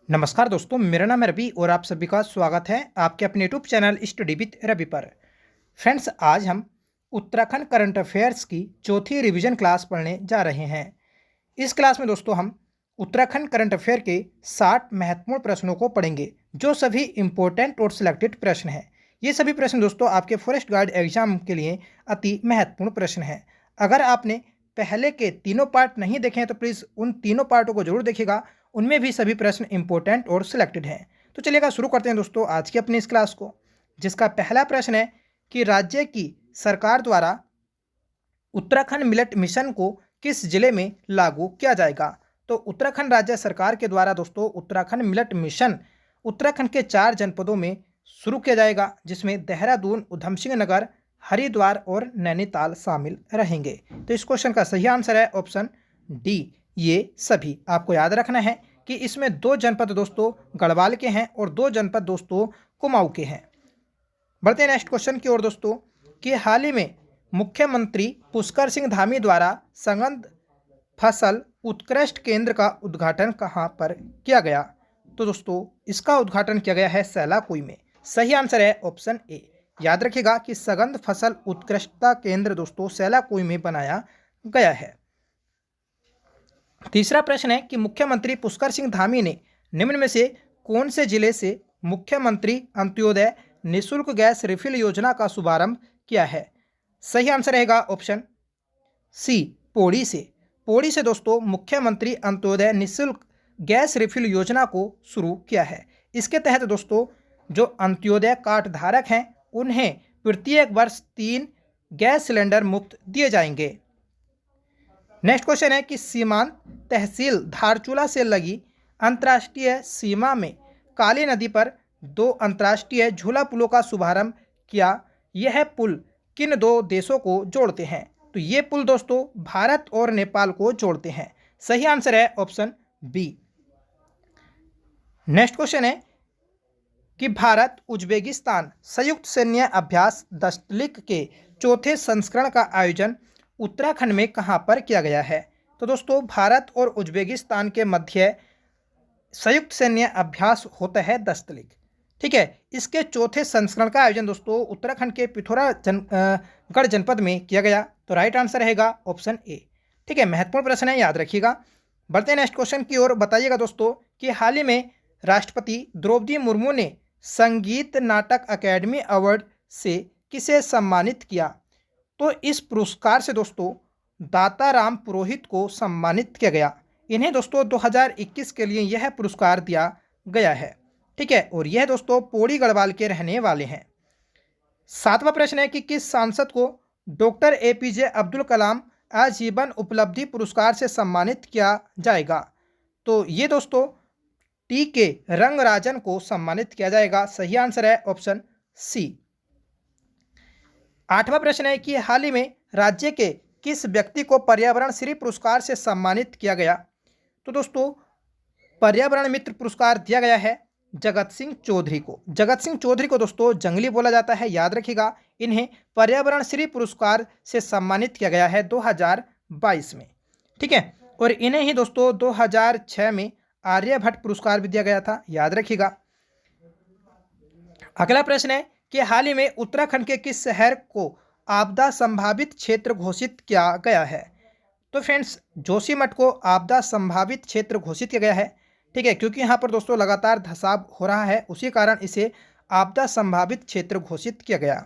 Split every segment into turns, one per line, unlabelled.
नमस्कार दोस्तों, मेरा नाम है रवि और आप सभी का स्वागत है आपके अपने YouTube channel study with Ravi पर। फ्रेंड्स, आज हम उत्तराखंड करंट अफेयर्स की चौथी रिवीजन क्लास पढ़ने जा रहे हैं। इस क्लास में दोस्तों हम उत्तराखंड करंट अफेयर के 60 महत्वपूर्ण प्रश्नों को पढ़ेंगे, जो सभी इंपॉर्टेंट और सिलेक्टेड प्रश्न हैं। ये सभी प्रश्न दोस्तों आपके फॉरेस्ट गार्ड एग्जाम के लिए अति महत्वपूर्ण प्रश्न हैं। अगर आपने पहले के तीनों पार्ट नहीं देखे हैं तो प्लीज़ उन तीनों पार्टों को जरूर देखिएगा, उनमें भी सभी प्रश्न इंपॉर्टेंट और सिलेक्टेड हैं। तो चलिएगा शुरू करते हैं दोस्तों आज की अपनी इस क्लास को, जिसका पहला प्रश्न है कि राज्य की सरकार द्वारा उत्तराखंड मिलेट मिशन को किस जिले में लागू किया जाएगा। तो उत्तराखंड राज्य सरकार के द्वारा दोस्तों उत्तराखंड मिलेट मिशन उत्तराखंड के 4 जनपदों में शुरू किया जाएगा, जिसमें देहरादून, उधम सिंह नगर, हरिद्वार और नैनीताल शामिल रहेंगे। तो इस क्वेश्चन का सही आंसर है ऑप्शन डी, ये सभी। आपको याद रखना है कि इसमें 2 जनपद दोस्तों गढ़वाल के हैं और 2 जनपद दोस्तों कुमाऊं के हैं। बढ़ते हैं नेक्स्ट क्वेश्चन की ओर दोस्तों, कि हाल ही में मुख्यमंत्री पुष्कर सिंह धामी द्वारा सघन फसल उत्कृष्ट केंद्र का उद्घाटन कहां पर किया गया। तो दोस्तों इसका उद्घाटन किया गया है सैलाकुई में। सही आंसर है ऑप्शन ए। याद रखिएगा कि सघन फसल उत्कृष्टता केंद्र दोस्तों सैलाकुई में बनाया गया है। तीसरा प्रश्न है कि मुख्यमंत्री पुष्कर सिंह धामी ने निम्न में से कौन से जिले से मुख्यमंत्री अंत्योदय निःशुल्क गैस रिफिल योजना का शुभारंभ किया है। सही आंसर रहेगा ऑप्शन सी, पौड़ी से। पौड़ी से दोस्तों मुख्यमंत्री अंत्योदय निःशुल्क गैस रिफिल योजना को शुरू किया है। इसके तहत दोस्तों जो अंत्योदय कार्ड धारक हैं उन्हें प्रत्येक वर्ष 3 गैस सिलेंडर मुफ्त दिए जाएंगे। नेक्स्ट क्वेश्चन है कि सीमांत तहसील धारचूला से लगी अंतर्राष्ट्रीय सीमा में काली नदी पर 2 अंतर्राष्ट्रीय झूला पुलों का शुभारंभ किया। यह पुल किन 2 देशों को जोड़ते हैं। तो ये पुल दोस्तों भारत और नेपाल को जोड़ते हैं। सही आंसर है ऑप्शन बी। नेक्स्ट क्वेश्चन है कि भारत उज्बेकिस्तान संयुक्त सैन्य अभ्यास दस्तलिक के चौथे संस्करण का आयोजन उत्तराखंड में कहां पर किया गया है। तो दोस्तों भारत और उज्बेकिस्तान के मध्य संयुक्त सैन्य अभ्यास होता है दस्तलिक, ठीक है। इसके चौथे संस्करण का आयोजन दोस्तों उत्तराखंड के पिथौरागढ़ जनपद में किया गया। तो राइट आंसर रहेगा ऑप्शन ए, ठीक है। महत्वपूर्ण प्रश्न है, याद रखिएगा। बढ़ते हैं नेक्स्ट क्वेश्चन की ओर। बताइएगा दोस्तों कि हाल ही में राष्ट्रपति द्रौपदी मुर्मू ने संगीत नाटक अकेडमी अवार्ड से किसे सम्मानित किया। तो इस पुरस्कार से दोस्तों दाता राम पुरोहित को सम्मानित किया गया। इन्हें दोस्तों 2021 के लिए यह पुरस्कार दिया गया है, ठीक है। और यह दोस्तों पौड़ी गढ़वाल के रहने वाले हैं। 7वां प्रश्न है कि किस सांसद को डॉक्टर APJ अब्दुल कलाम आजीवन उपलब्धि पुरस्कार से सम्मानित किया जाएगा। तो ये दोस्तों TK रंगराजन को सम्मानित किया जाएगा। सही आंसर है ऑप्शन सी। 8वां प्रश्न है कि हाल ही में राज्य के किस व्यक्ति को पर्यावरण श्री पुरस्कार से सम्मानित किया गया। तो दोस्तों पर्यावरण मित्र पुरस्कार दिया गया है जगत सिंह चौधरी को। जगत सिंह चौधरी को दोस्तों जंगली बोला जाता है, याद रखिएगा। इन्हें पर्यावरण श्री पुरस्कार से सम्मानित किया गया है 2022 में, ठीक है। और इन्हें ही दोस्तों 2006 में आर्यभट्ट पुरस्कार भी दिया गया था, याद रखिएगा। अगला प्रश्न है कि हाल ही में उत्तराखंड के किस शहर को आपदा संभावित क्षेत्र घोषित किया गया है। तो फ्रेंड्स जोशीमठ को आपदा संभावित क्षेत्र घोषित किया गया है, ठीक है, क्योंकि यहाँ पर दोस्तों लगातार धसाव हो रहा है, उसी कारण इसे आपदा संभावित क्षेत्र घोषित किया गया।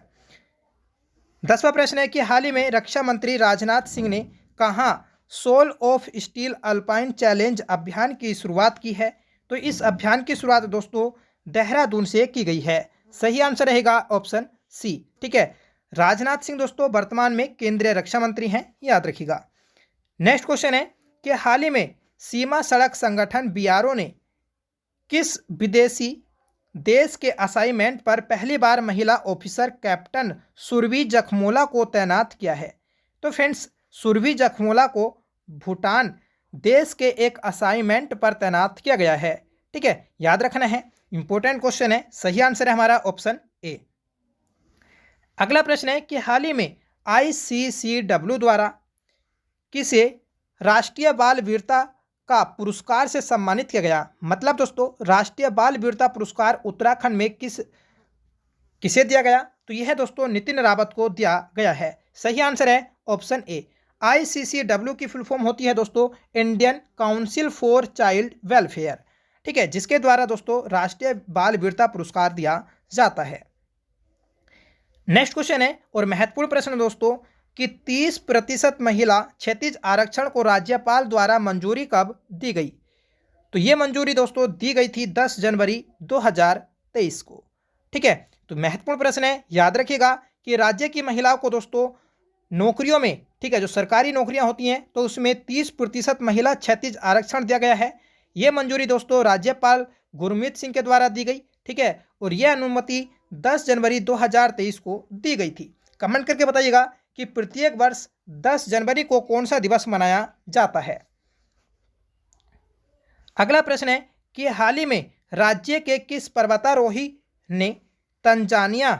10वां प्रश्न है कि हाल ही में रक्षा मंत्री राजनाथ सिंह ने कहाँ soul of steel Alpine challenge अभियान की शुरुआत की है। तो इस अभियान की शुरुआत दोस्तों देहरादून से की गई है। सही आंसर रहेगा ऑप्शन सी, ठीक है। राजनाथ सिंह दोस्तों वर्तमान में केंद्रीय रक्षा मंत्री हैं, याद रखिएगा। नेक्स्ट क्वेश्चन है कि हाल ही में सीमा सड़क संगठन BRO ने किस विदेशी देश के असाइनमेंट पर पहली बार महिला ऑफिसर कैप्टन सुरभि जखमोला को तैनात किया है। तो फ्रेंड्स सुरभि जखमोला को भूटान देश के एक असाइनमेंट पर तैनात किया गया है, ठीक है, याद रखना है। इंपॉर्टेंट क्वेश्चन है। सही आंसर है हमारा ऑप्शन ए। अगला प्रश्न है कि हाल ही में ICCW द्वारा किसे राष्ट्रीय बाल वीरता का पुरस्कार से सम्मानित किया गया। मतलब दोस्तों राष्ट्रीय बाल वीरता पुरस्कार उत्तराखंड में किसे दिया गया? तो यह दोस्तों नितिन रावत को दिया गया है। सही आंसर है ऑप्शन ए। ICCW की फुल फॉर्म होती है दोस्तों Indian council for child welfare, ठीक है, जिसके द्वारा दोस्तों राष्ट्रीय बाल वीरता पुरस्कार दिया जाता है। नेक्स्ट क्वेश्चन है और महत्वपूर्ण प्रश्न दोस्तों कि 30% महिला क्षैतिज आरक्षण को राज्यपाल द्वारा मंजूरी कब दी गई? तो ये मंजूरी दोस्तों दी गई थी 10 जनवरी 2023 को, ठीक है। तो महत्वपूर्ण प्रश्न है, याद रखिएगा कि राज्य की महिलाओं को दोस्तों नौकरियों में, ठीक है, जो सरकारी नौकरियां होती हैं तो उसमें 30% महिला क्षैतिज आरक्षण दिया गया है। ये मंजूरी दोस्तों राज्यपाल गुरमीत सिंह के द्वारा दी गई, ठीक है, और यह अनुमति 10 जनवरी 2023 को दी गई थी। कमेंट करके बताइएगा कि प्रत्येक वर्ष 10 जनवरी को कौन सा दिवस मनाया जाता है। अगला प्रश्न है कि हाल ही में राज्य के किस पर्वतारोही ने तंजानिया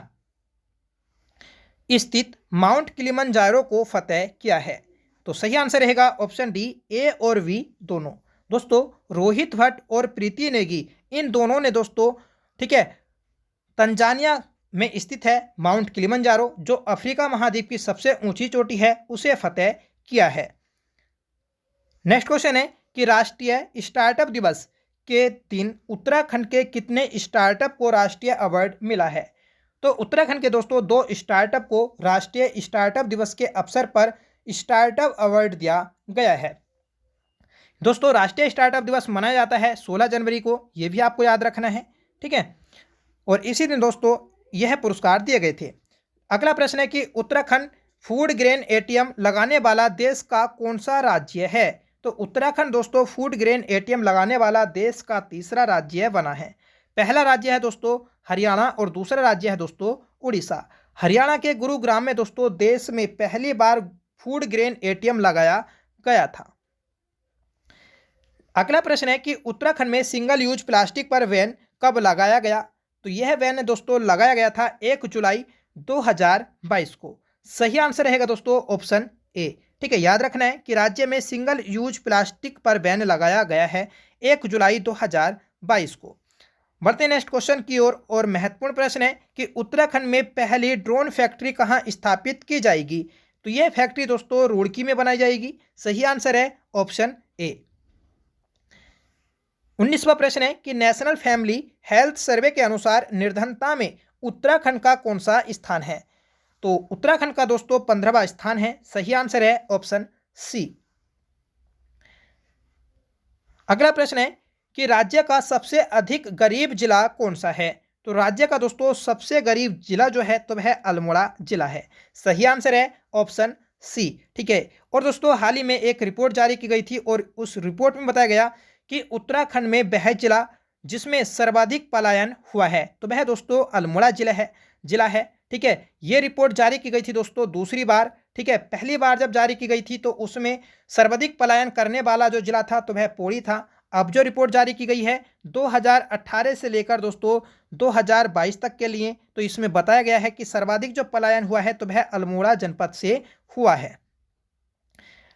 स्थित माउंट किलिमंजारो को फतेह किया है? तो सही आंसर रहेगा ऑप्शन डी, ए और बी दोनों। दोस्तों रोहित भट्ट और प्रीति नेगी इन दोनों ने दोस्तों, ठीक है, तंजानिया में स्थित है माउंट किलिमंजारो जो अफ्रीका महाद्वीप की सबसे ऊंची चोटी है, उसे फतेह किया है। नेक्स्ट क्वेश्चन है कि राष्ट्रीय स्टार्टअप दिवस के दिन उत्तराखंड के कितने स्टार्टअप को राष्ट्रीय अवार्ड मिला है? तो उत्तराखंड के दोस्तों 2 स्टार्टअप को राष्ट्रीय स्टार्टअप दिवस के अवसर पर स्टार्टअप अवार्ड दिया गया है। दोस्तों राष्ट्रीय स्टार्टअप दिवस मनाया जाता है 16 जनवरी को, यह भी आपको याद रखना है, ठीक है, और इसी दिन दोस्तों यह पुरस्कार दिए गए थे। अगला प्रश्न है कि उत्तराखंड फूड ग्रेन ATM लगाने वाला देश का कौन सा राज्य है? तो उत्तराखंड दोस्तों फूड ग्रेन ATM लगाने वाला देश का तीसरा राज्य बना है। पहला राज्य है दोस्तों हरियाणा और दूसरा राज्य है दोस्तों उड़ीसा। हरियाणा के गुरुग्राम में दोस्तों देश में पहली बार फूड ग्रेन ATM लगाया गया था। अगला प्रश्न है कि उत्तराखंड में सिंगल यूज प्लास्टिक पर बैन कब लगाया गया? तो यह बैन दोस्तों लगाया गया था 1 जुलाई 2022 को। सही आंसर रहेगा दोस्तों ऑप्शन ए, ठीक है। याद रखना है कि राज्य में सिंगल यूज प्लास्टिक पर बैन लगाया गया है 1 जुलाई 2022 को। बढ़ते नेक्स्ट क्वेश्चन की ओर और महत्वपूर्ण प्रश्न है कि उत्तराखंड में पहली ड्रोन फैक्ट्री कहां स्थापित की जाएगी? तो यह फैक्ट्री दोस्तों रुड़की में बनाई जाएगी। सही आंसर है ऑप्शन ए। 19वां प्रश्न है कि नेशनल फैमिली हेल्थ सर्वे के अनुसार निर्धनता में उत्तराखंड का कौन सा स्थान है? तो उत्तराखंड का दोस्तों 15वां स्थान है। सही आंसर है ऑप्शन सी। अगला प्रश्न है कि राज्य का सबसे अधिक गरीब जिला कौन सा है? तो राज्य का दोस्तों सबसे गरीब जिला जो है तो वह अल्मोड़ा जिला है। सही आंसर है ऑप्शन सी, ठीक है। और दोस्तों हाल ही में एक रिपोर्ट जारी की गई थी और उस रिपोर्ट में बताया गया कि उत्तराखंड में वह जिला जिसमें सर्वाधिक पलायन हुआ है तो वह दोस्तों अल्मोड़ा जिला है, ठीक है। ये रिपोर्ट जारी की गई थी दोस्तों दूसरी बार, ठीक है। पहली बार जब जारी की गई थी तो उसमें सर्वाधिक पलायन करने वाला जो जिला था तो वह पौड़ी था। अब जो रिपोर्ट जारी की गई है 2018 से लेकर दोस्तों 2022 तक के लिए, तो इसमें बताया गया है कि सर्वाधिक जो पलायन हुआ है तो वह अल्मोड़ा जनपद से हुआ है,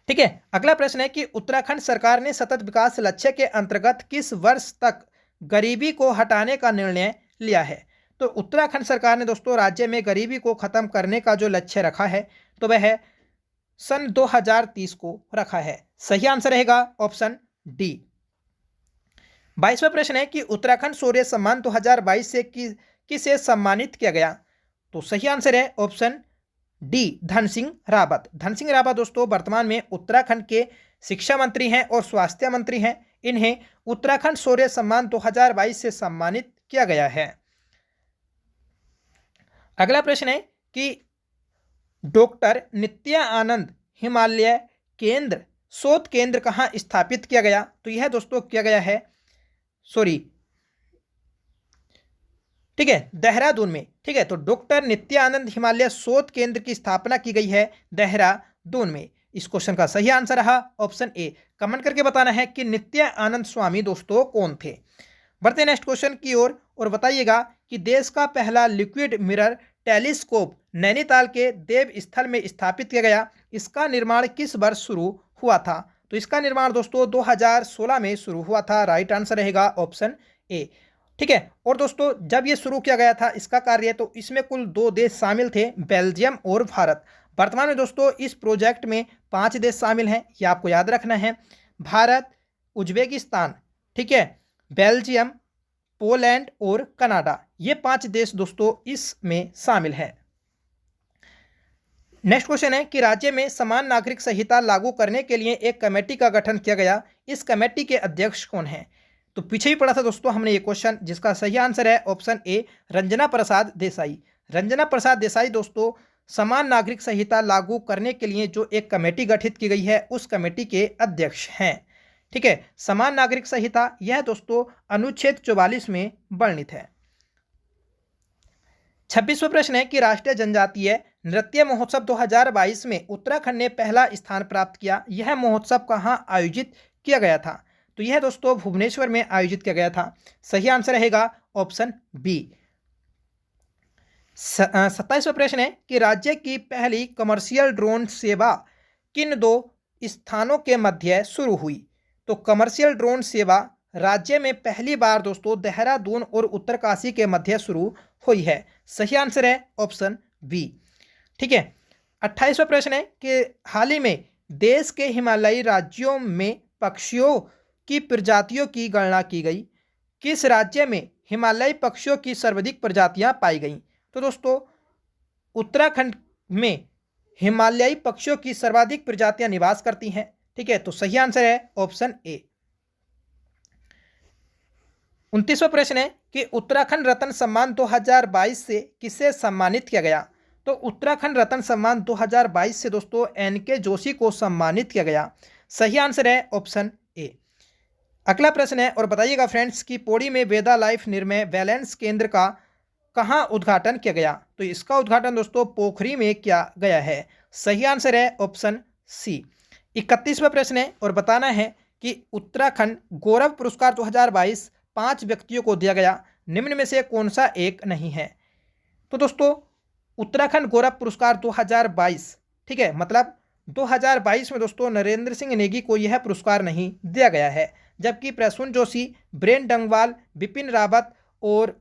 ठीक है। अगला प्रश्न है कि उत्तराखंड सरकार ने सतत विकास लक्ष्य के अंतर्गत किस वर्ष तक गरीबी को हटाने का निर्णय लिया है? तो उत्तराखंड सरकार ने दोस्तों राज्य में गरीबी को खत्म करने का जो लक्ष्य रखा है तो वह सन 2030 को रखा है। सही आंसर रहेगा ऑप्शन डी। 22वां प्रश्न है कि उत्तराखंड शौर्य सम्मान 2022 से किसे सम्मानित किया गया? तो सही आंसर है ऑप्शन डी, धन सिंह रावत। धन सिंह रावत दोस्तों वर्तमान में उत्तराखंड के शिक्षा मंत्री हैं और स्वास्थ्य मंत्री हैं। इन्हें उत्तराखंड शौर्य सम्मान 2022 से सम्मानित किया गया है। अगला प्रश्न है कि डॉक्टर नित्या आनंद हिमालय केंद्र शोध केंद्र कहाँ स्थापित किया गया? तो यह दोस्तों किया गया है ठीक है, देहरादून में, ठीक है। तो डॉक्टर नित्यानंद हिमालय शोध केंद्र की स्थापना की गई है देहरादून में। इस क्वेश्चन का सही आंसर रहा ऑप्शन ए। कमेंट करके बताना है कि नित्य आनंद स्वामी दोस्तों कौन थे। बढ़ते नेक्स्ट क्वेश्चन की ओर और बताइएगा कि देश का पहला लिक्विड मिरर टेलीस्कोप नैनीताल के देव स्थल में स्थापित किया गया। इसका निर्माण किस वर्ष शुरू हुआ था? तो इसका निर्माण दोस्तों 2016 में शुरू हुआ था। राइट आंसर रहेगा ऑप्शन ए। ठीक है, और दोस्तों जब ये शुरू किया गया था इसका कार्य, तो इसमें कुल 2 देश शामिल थे, बेल्जियम और भारत। वर्तमान में दोस्तों इस प्रोजेक्ट में 5 देश शामिल हैं, ये आपको याद रखना है। भारत, उज्बेकिस्तान, ठीक है, बेल्जियम, पोलैंड और कनाडा, ये 5 देश दोस्तों इसमें शामिल है। नेक्स्ट क्वेश्चन है कि राज्य में समान नागरिक संहिता लागू करने के लिए एक कमेटी का गठन किया गया, इस कमेटी के अध्यक्ष कौन हैं? तो पीछे ही पढ़ा था दोस्तों हमने ये क्वेश्चन, जिसका सही आंसर है ऑप्शन ए, रंजना प्रसाद देसाई। रंजना प्रसाद देसाई दोस्तों समान नागरिक संहिता लागू करने के लिए जो एक कमेटी गठित की गई है उस कमेटी के अध्यक्ष हैं। ठीक है, समान नागरिक संहिता यह दोस्तों अनुच्छेद 44 में वर्णित है। 26वां प्रश्न है कि राष्ट्रीय जनजातीय नृत्य महोत्सव 2022 में उत्तराखंड ने पहला स्थान प्राप्त किया, यह महोत्सव कहाँ आयोजित किया गया था? तो यह दोस्तों भुवनेश्वर में आयोजित किया गया था। सही आंसर रहेगा ऑप्शन बी। 27वां प्रश्न है कि राज्य की पहली कमर्शियल ड्रोन सेवा किन 2 स्थानों के मध्य शुरू हुई? तो कमर्शियल ड्रोन सेवा राज्य में पहली बार दोस्तों देहरादून और उत्तरकाशी के मध्य शुरू हुई है। सही आंसर है ऑप्शन बी। ठीक है, 28वां प्रश्न है कि हाल ही में देश के हिमालयी राज्यों में पक्षियों की प्रजातियों की गणना की गई, किस राज्य में हिमालयी पक्षियों की सर्वाधिक प्रजातियां पाई गईं? तो दोस्तों उत्तराखंड में हिमालयी पक्षियों की सर्वाधिक प्रजातियां निवास करती हैं। ठीक है, तो सही आंसर है ऑप्शन ए। 29वां प्रश्न है कि उत्तराखंड रत्न सम्मान 2022 से किसे सम्मानित किया गया? तो उत्तराखंड रत्न सम्मान 2022 से दोस्तों एनके जोशी को सम्मानित किया गया। सही आंसर है ऑप्शन ए। अगला प्रश्न है और बताइएगा फ्रेंड्स कि पौड़ी में वेदा लाइफ निर्मय बैलेंस केंद्र का कहाँ उद्घाटन किया गया? तो इसका उद्घाटन दोस्तों पोखरी में किया गया है। सही आंसर है ऑप्शन सी। 31वां प्रश्न है और बताना है कि उत्तराखंड गौरव पुरस्कार 2022 5 व्यक्तियों को दिया गया, निम्न में से कौन सा एक नहीं है? तो दोस्तों उत्तराखंड गौरव पुरस्कार 2022, ठीक है, मतलब 2022 में दोस्तों नरेंद्र सिंह नेगी को यह पुरस्कार नहीं दिया गया है, जबकि प्रसून जोशी, ब्रेन डंगवाल, बिपिन रावत और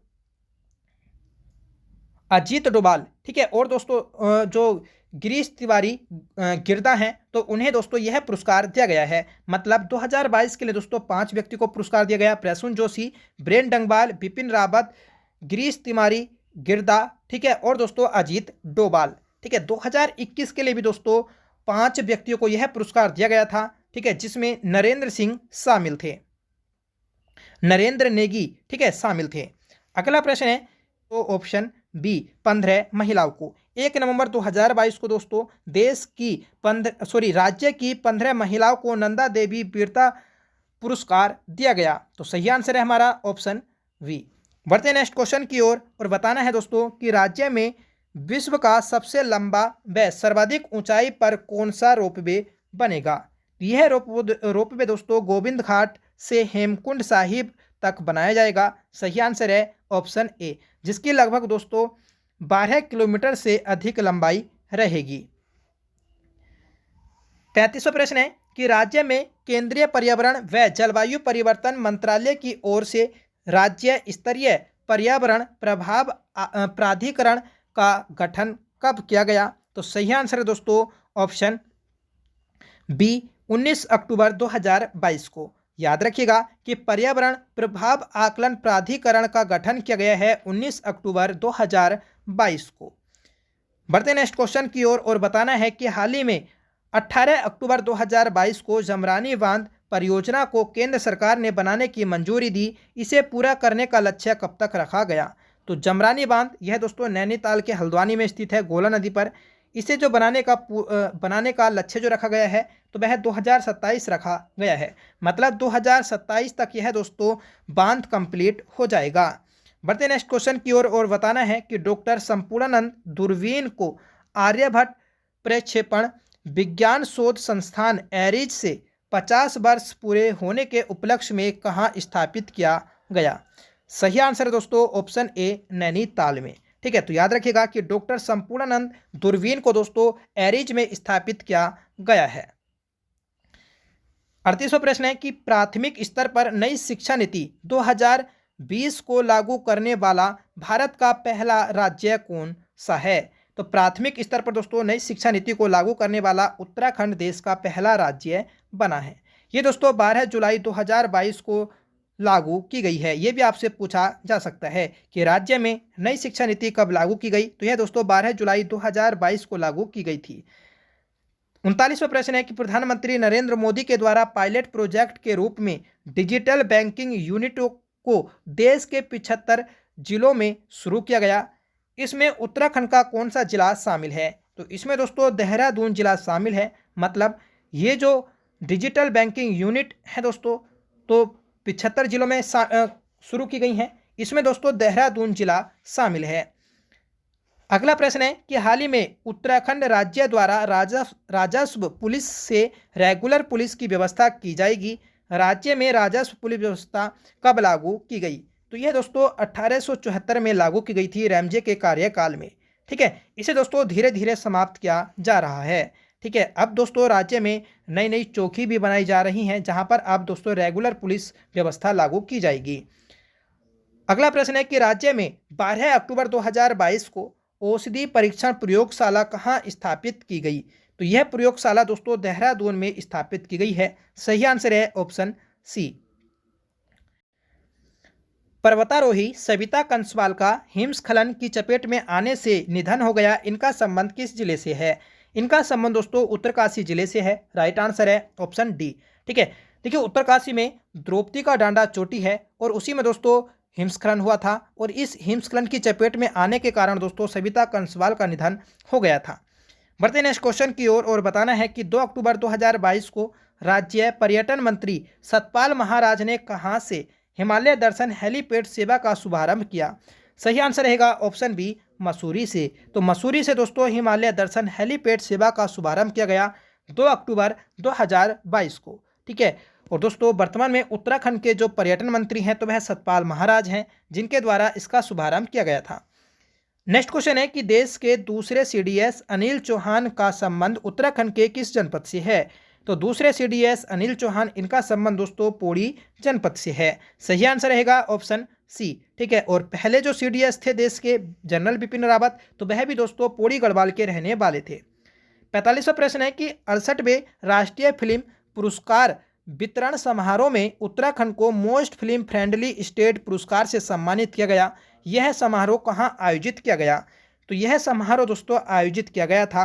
अजीत डोभाल, ठीक है, और दोस्तों जो गिरीश तिवारी गिरदा हैं, तो उन्हें दोस्तों यह पुरस्कार दिया गया है। मतलब 2022 के लिए दोस्तों 5 व्यक्ति को पुरस्कार दिया गया, प्रसून जोशी, ब्रेन डंगवाल, बिपिन रावत, गिरीश तिवारी गिरदा, ठीक है, और दोस्तों अजीत डोभाल। ठीक है, 2021 के लिए भी दोस्तों 5 व्यक्तियों को यह पुरस्कार दिया गया था। ठीक है, जिसमें नरेंद्र सिंह शामिल थे, नरेंद्र नेगी, ठीक है, शामिल थे। अगला प्रश्न है तो ऑप्शन बी 15 महिलाओं को 1 नवंबर 2022 को दोस्तों राज्य की 15 महिलाओं को नंदा देवी वीरता पुरस्कार दिया गया। तो सही आंसर है हमारा ऑप्शन वी। बढ़ते नेक्स्ट क्वेश्चन की ओर और बताना है दोस्तों कि राज्य में विश्व का सबसे लंबा व सर्वाधिक ऊंचाई पर कौन सा रोपवे बनेगा? यह रोपवे दोस्तों गोविंद घाट से हेमकुंड साहिब तक बनाया जाएगा। सही आंसर है ऑप्शन ए, जिसकी लगभग दोस्तों 12 किलोमीटर से अधिक लंबाई रहेगी। 35वां प्रश्न है कि राज्य में केंद्रीय पर्यावरण व जलवायु परिवर्तन मंत्रालय की ओर से राज्य स्तरीय पर्यावरण प्रभाव प्राधिकरण का गठन कब किया गया? तो सही आंसर है दोस्तों ऑप्शन बी 19 अक्टूबर 2022 को। याद रखिएगा कि पर्यावरण प्रभाव आकलन प्राधिकरण का गठन किया गया है 19 अक्टूबर 2022 को। बढ़ते नेक्स्ट क्वेश्चन की ओर और बताना है कि हाल ही में 18 अक्टूबर 2022 को जमरानी बांध परियोजना को केंद्र सरकार ने बनाने की मंजूरी दी, इसे पूरा करने का लक्ष्य कब तक रखा गया? तो जमरानी बांध यह दोस्तों नैनीताल के हल्द्वानी में स्थित है, गोला नदी पर। इसे जो बनाने का लक्ष्य जो रखा गया है तो वह 2027 रखा गया है, मतलब 2027 तक यह दोस्तों बांध कंप्लीट हो जाएगा। बढ़ते नेक्स्ट क्वेश्चन की ओर और बताना है कि डॉक्टर संपूर्णानंद दूरबीन को आर्यभट्ट प्रक्षेपण विज्ञान शोध संस्थान एरिज से 50 वर्ष पूरे होने के उपलक्ष्य में कहाँ स्थापित किया गया? सही आंसर है दोस्तों ऑप्शन ए नैनीताल में। ठीक है, तो याद रखिएगा कि डॉक्टर संपूर्णानंद दूरबीन को दोस्तों एरिज में स्थापित किया गया है। 38वां प्रश्न है कि प्राथमिक स्तर पर नई शिक्षा नीति 2020 को लागू करने वाला भारत का पहला राज्य कौन सा है। तो प्राथमिक स्तर पर दोस्तों नई शिक्षा नीति को लागू करने वाला उत्तराखंड देश का पहला राज्य बना है। ये दोस्तों 12 जुलाई 2022 को लागू की गई है। ये भी आपसे पूछा जा सकता है कि राज्य में नई शिक्षा नीति कब लागू की गई। तो यह दोस्तों 12 जुलाई 2022 को लागू की गई थी। 39वां प्रश्न है कि प्रधानमंत्री नरेंद्र मोदी के द्वारा पायलट प्रोजेक्ट के रूप में डिजिटल बैंकिंग यूनिटों को देश के 75 जिलों में शुरू किया गया। इसमें उत्तराखंड का कौन सा जिला शामिल है। तो इसमें दोस्तों देहरादून जिला शामिल है। मतलब ये जो डिजिटल बैंकिंग यूनिट है दोस्तों तो 75 जिलों में शुरू की गई हैं। इसमें दोस्तों देहरादून जिला शामिल है। अगला प्रश्न है कि हाल ही में उत्तराखंड राज्य द्वारा राजस्व पुलिस से रेगुलर पुलिस की व्यवस्था की जाएगी। राज्य में राजस्व पुलिस व्यवस्था कब लागू की गई। तो यह दोस्तों 1874 में लागू की गई थी रैमजे के कार्यकाल में। ठीक है, इसे दोस्तों धीरे धीरे समाप्त किया जा रहा है। ठीक है, अब दोस्तों राज्य में नई नई चौकी भी बनाई जा रही हैं जहां पर अब दोस्तों रेगुलर पुलिस व्यवस्था लागू की जाएगी। अगला प्रश्न है कि राज्य में 12 अक्टूबर 2022 को औषधि परीक्षण प्रयोगशाला कहाँ स्थापित की गई। तो यह प्रयोगशाला दोस्तों देहरादून में स्थापित की गई है। सही आंसर है ऑप्शन सी। पर्वतारोही सविता कंसवाल का हिमस्खलन की चपेट में आने से निधन हो गया। इनका संबंध किस जिले से है। इनका संबंध दोस्तों उत्तरकाशी जिले से है। राइट आंसर है ऑप्शन डी। ठीक है, देखिए उत्तरकाशी में द्रौपदी का डांडा चोटी है और उसी में दोस्तों हिमस्खलन हुआ था और इस हिमस्खलन की चपेट में आने के कारण दोस्तों सविता कंसवाल का निधन हो गया था। बढ़ते नेक्स्ट क्वेश्चन की ओर और बताना है कि 2 अक्टूबर 2022 को राज्य पर्यटन मंत्री सतपाल महाराज ने कहां से हिमालय दर्शन हेलीपैड सेवा का शुभारंभ किया। सही आंसर रहेगा ऑप्शन बी, मसूरी से। तो मसूरी से दोस्तों हिमालय दर्शन हेलीपैड सेवा का शुभारंभ किया गया 2 अक्टूबर 2022 को। ठीक है, और दोस्तों वर्तमान में उत्तराखंड के जो पर्यटन मंत्री हैं तो वह सतपाल महाराज हैं जिनके द्वारा इसका शुभारंभ किया गया था। नेक्स्ट क्वेश्चन है कि देश के दूसरे सीडीएस अनिल चौहान का संबंध उत्तराखंड के किस जनपद से है। तो दूसरे सीडीएस अनिल चौहान इनका संबंध दोस्तों पौड़ी जनपद से है। सही आंसर रहेगा ऑप्शन सी। ठीक है, और पहले जो सीडीएस थे देश के जनरल बिपिन रावत तो वह भी दोस्तों पौड़ी गढ़वाल के रहने वाले थे। 45वां प्रश्न है कि 68वें राष्ट्रीय फिल्म पुरस्कार वितरण समारोह में उत्तराखंड को मोस्ट फिल्म फ्रेंडली स्टेट पुरस्कार से सम्मानित किया गया। यह समारोह कहां आयोजित किया गया। तो यह समारोह दोस्तों आयोजित किया गया था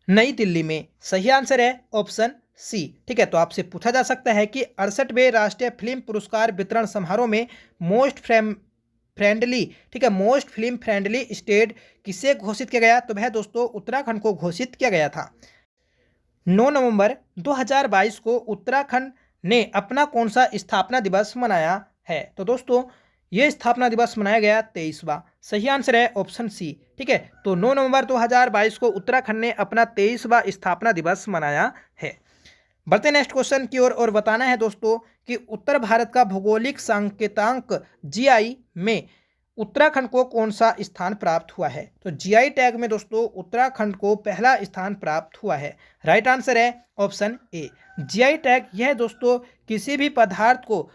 नई दिल्ली में। सही आंसर है ऑप्शन सी। ठीक है, तो आपसे पूछा जा सकता है कि 68वें राष्ट्रीय फिल्म पुरस्कार वितरण समारोह में मोस्ट फ्रेंडली, ठीक है, मोस्ट फिल्म फ्रेंडली स्टेट किसे घोषित किया गया। तो वह दोस्तों उत्तराखंड को घोषित किया गया था। 9 नवंबर 2022 को उत्तराखंड ने अपना कौन सा स्थापना दिवस मनाया है। तो दोस्तों ये स्थापना दिवस मनाया गया 23वां। सही आंसर है ऑप्शन सी। ठीक है, तो 9 नवंबर 2022 को उत्तराखंड ने अपना 23वां स्थापना दिवस मनाया है। बढ़ते नेक्स्ट क्वेश्चन की ओर और बताना है दोस्तों कि उत्तर भारत का भौगोलिक संकेतांक जीआई में उत्तराखंड को कौन सा स्थान प्राप्त हुआ है। तो जीआई टैग में दोस्तों उत्तराखंड को पहला स्थान प्राप्त हुआ है। राइट आंसर है ऑप्शन ए। जीआई टैग यह दोस्तों किसी भी पदार्थ को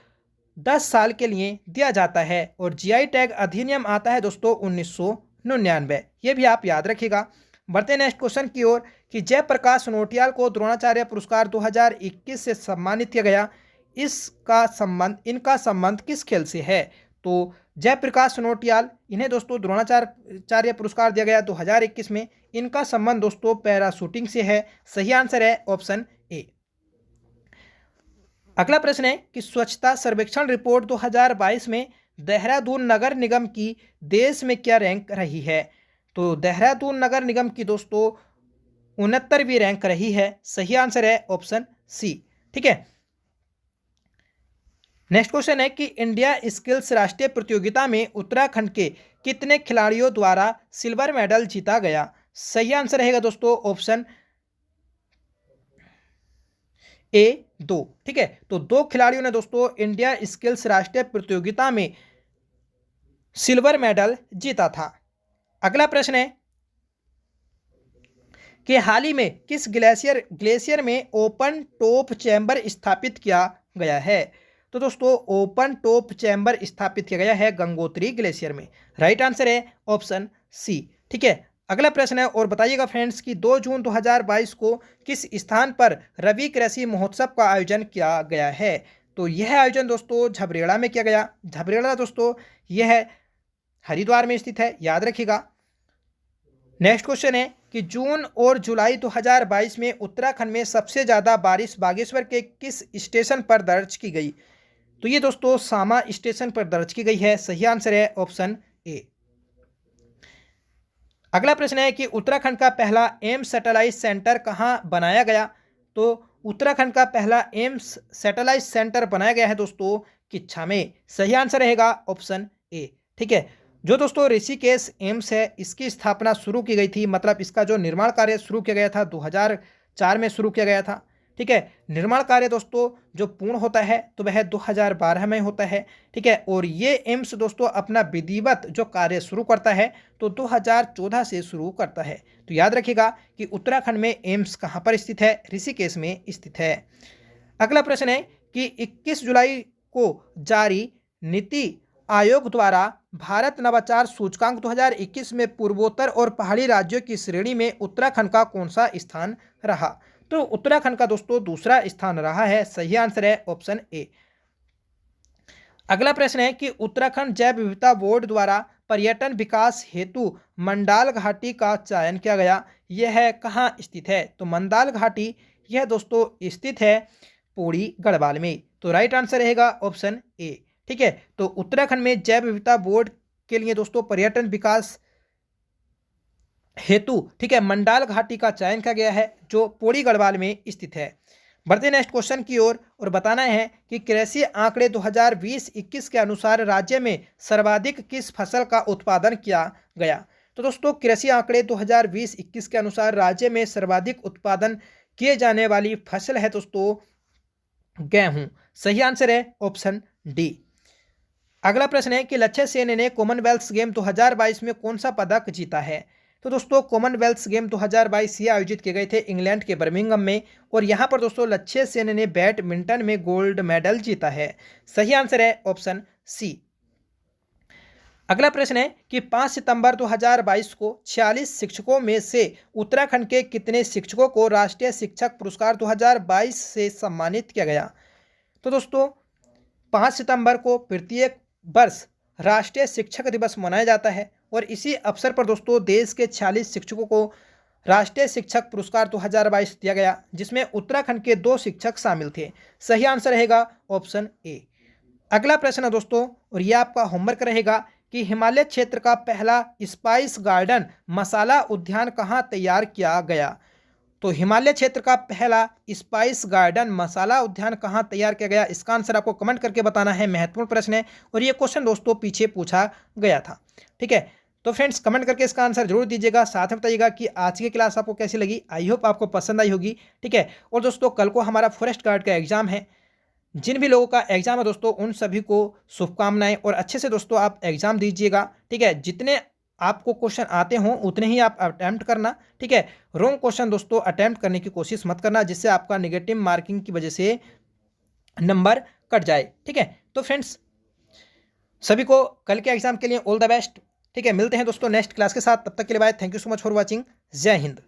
10 साल के लिए दिया जाता है और जीआई टैग अधिनियम आता है दोस्तों 1999। ये भी आप याद रखिएगा। बढ़ते नेक्स्ट क्वेश्चन की ओर कि जयप्रकाश नौटियाल को द्रोणाचार्य पुरस्कार 2021 से सम्मानित किया गया। इनका संबंध किस खेल से है। तो जयप्रकाश नौटियाल इन्हें दोस्तों द्रोणाचार्य पुरस्कार दिया गया 2021 में। इनका संबंध दोस्तों पैरा शूटिंग से है। सही आंसर है ऑप्शन ए। अगला प्रश्न है कि स्वच्छता सर्वेक्षण रिपोर्ट 2022 में देहरादून नगर निगम की देश में क्या रैंक रही है। तो देहरादून नगर निगम की दोस्तों 69वीं रैंक रही है। सही आंसर है ऑप्शन सी। ठीक है, नेक्स्ट क्वेश्चन है कि इंडिया स्किल्स राष्ट्रीय प्रतियोगिता में उत्तराखंड के कितने खिलाड़ियों द्वारा सिल्वर मेडल जीता गया। सही आंसर रहेगा दोस्तों ऑप्शन ए 2। ठीक है, तो 2 खिलाड़ियों ने दोस्तों इंडिया स्किल्स राष्ट्रीय प्रतियोगिता में सिल्वर मेडल जीता था। अगला प्रश्न है कि हाल ही में किस ग्लेशियर में ओपन टॉप चैम्बर स्थापित किया गया है? तो दोस्तों ओपन टॉप चैम्बर स्थापित किया गया है गंगोत्री ग्लेशियर में। राइट आंसर है ऑप्शन सी। ठीक है, अगला प्रश्न है और बताइएगा फ्रेंड्स कि 2 जून 2022 को किस स्थान पर रवि कृषि महोत्सव का आयोजन किया गया है? तो यह आयोजन दोस्तों झबरेड़ा में किया गया। झबरेड़ा दोस्तों यह हरिद्वार में स्थित है, याद रखिएगा। नेक्स्ट क्वेश्चन है कि जून और जुलाई 2022 में उत्तराखंड में सबसे ज़्यादा बारिश बागेश्वर के किस स्टेशन पर दर्ज की गई? तो ये दोस्तों सामा स्टेशन पर दर्ज की गई है। सही आंसर है ऑप्शन ए। अगला प्रश्न है कि उत्तराखंड का पहला एम्स सैटेलाइट सेंटर कहाँ बनाया गया? तो उत्तराखंड का पहला एम्स सैटेलाइट सेंटर बनाया गया है दोस्तों किच्छा में। सही आंसर रहेगा ऑप्शन ए। ठीक है, जो दोस्तों ऋषिकेश एम्स है इसकी स्थापना शुरू की गई थी, मतलब इसका जो निर्माण कार्य शुरू किया गया था 2004 में शुरू किया गया था। ठीक है, निर्माण कार्य दोस्तों जो पूर्ण होता है तो वह 2012 में होता है। ठीक है, और ये एम्स दोस्तों अपना विधिवत जो कार्य शुरू करता है तो 2014 से शुरू करता है। तो याद रखिएगा कि उत्तराखंड में एम्स कहाँ पर स्थित है? ऋषिकेश में स्थित है। अगला प्रश्न है कि 21 जुलाई को जारी नीति आयोग द्वारा भारत नवाचार सूचकांक 2021 में पूर्वोत्तर और पहाड़ी राज्यों की श्रेणी में उत्तराखंड का कौन सा स्थान रहा? तो उत्तराखंड का दोस्तों दूसरा स्थान रहा है। सही आंसर है ऑप्शन ए। अगला प्रश्न है कि उत्तराखंड जैव विविधता बोर्ड द्वारा पर्यटन विकास हेतु मंडाल घाटी का चयन किया गया। यह कहाँ स्थित है? तो मंडाल घाटी यह दोस्तों स्थित है पौड़ी गढ़वाल में। तो राइट आंसर रहेगा ऑप्शन ए। ठीक है, तो उत्तराखंड में जैव विविधता बोर्ड के लिए दोस्तों पर्यटन विकास हेतु ठीक है मंडाल घाटी का चयन किया गया है जो पौड़ी गढ़वाल में स्थित है। बढ़ते नेक्स्ट क्वेश्चन की ओर और बताना है कि कृषि आंकड़े 2020-21 के अनुसार राज्य में सर्वाधिक किस फसल का उत्पादन किया गया? तो दोस्तों कृषि आंकड़े 2020-21 के अनुसार राज्य में सर्वाधिक उत्पादन किए जाने वाली फसल है दोस्तों गेहूं। सही आंसर है ऑप्शन डी। अगला प्रश्न है कि लक्ष्य सेन ने कॉमनवेल्थ गेम 2022 में कौन सा पदक जीता है? तो दोस्तों कॉमनवेल्थ गेम 2022 ये आयोजित किए गए थे इंग्लैंड के बर्मिंघम में, और यहाँ पर दोस्तों लक्ष्य सेन ने बैडमिंटन में गोल्ड मेडल जीता है। सही आंसर है ऑप्शन सी। अगला प्रश्न है कि 5 सितंबर 2022 को 46 शिक्षकों में से उत्तराखंड के कितने शिक्षकों को राष्ट्रीय शिक्षक पुरस्कार 2022 से सम्मानित किया गया? तो दोस्तों 5 सितंबर को प्रत्येक वर्ष राष्ट्रीय शिक्षक दिवस मनाया जाता है, और इसी अवसर पर दोस्तों देश के 46 शिक्षकों को राष्ट्रीय शिक्षक पुरस्कार 2022 दिया गया, जिसमें उत्तराखंड के 2 शिक्षक शामिल थे। सही आंसर रहेगा ऑप्शन ए। अगला प्रश्न है दोस्तों, और यह आपका होमवर्क रहेगा कि हिमालय क्षेत्र का पहला स्पाइस गार्डन मसाला उद्यान कहाँ तैयार किया गया? तो हिमालय क्षेत्र का पहला स्पाइस गार्डन मसाला उद्यान कहाँ तैयार किया गया? इसका आंसर आपको कमेंट करके बताना है। महत्वपूर्ण प्रश्न है और ये क्वेश्चन दोस्तों पीछे पूछा गया था। ठीक है, तो फ्रेंड्स कमेंट करके इसका आंसर जरूर दीजिएगा। साथ में बताइएगा कि आज की क्लास आपको कैसी लगी। आई होप आपको पसंद आई होगी। ठीक है, और दोस्तों कल को हमारा फॉरेस्ट गार्ड का एग्जाम है। जिन भी लोगों का एग्जाम है दोस्तों उन सभी को शुभकामनाएं, और अच्छे से दोस्तों आप एग्जाम दीजिएगा। ठीक है, जितने आपको क्वेश्चन आते हों उतने ही आप अटैम्प्ट करना। ठीक है, रॉन्ग क्वेश्चन दोस्तों अटैम्प्ट करने की कोशिश मत करना, जिससे आपका नेगेटिव मार्किंग की वजह से नंबर कट जाए। ठीक है, तो फ्रेंड्स सभी को कल के एग्जाम के लिए ऑल द बेस्ट। ठीक है, मिलते हैं दोस्तों नेक्स्ट क्लास के साथ। तब तक के लिए bye. Thank you so much for watching. जय हिंद।